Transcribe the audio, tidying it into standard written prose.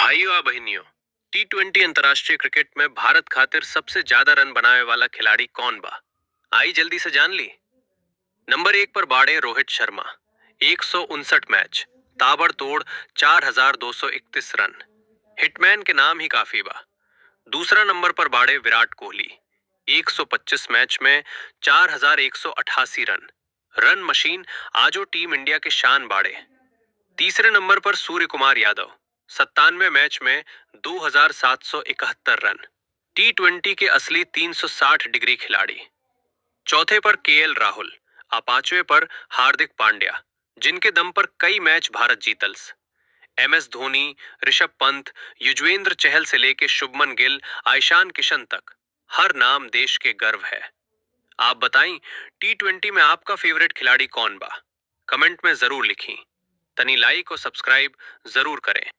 भाइयों और बहनियों, T20 अंतर्राष्ट्रीय क्रिकेट में भारत खातिर सबसे ज्यादा रन बनावे वाला खिलाड़ी कौन बा? आई जल्दी से जान ली। नंबर एक पर बाड़े रोहित शर्मा, 159 मैच, ताबड़तोड़ 4231 रन। हिटमैन के नाम ही काफी बा। दूसरा नंबर पर बाड़े विराट कोहली, 125 मैच में 4188 रन। रन मशीन आजो टीम इंडिया के शान बाड़े। तीसरे नंबर पर सूर्य कुमार यादव, 97 मैच में 2771 रन। T20 के असली 360 डिग्री खिलाड़ी। चौथे पर केएल राहुल, आ पांचवे पर हार्दिक पांड्या, जिनके दम पर कई मैच भारत जीतल्स। एमएस धोनी, ऋषभ पंत, युजवेंद्र चहल से लेके शुभमन गिल, ईशान किशन तक, हर नाम देश के गर्व है। आप बताइं, T20 में आपका फेवरेट खिलाड़ी कौन बा? कमेंट में जरूर लिखी। तनी लाइक और सब्सक्राइब जरूर करें।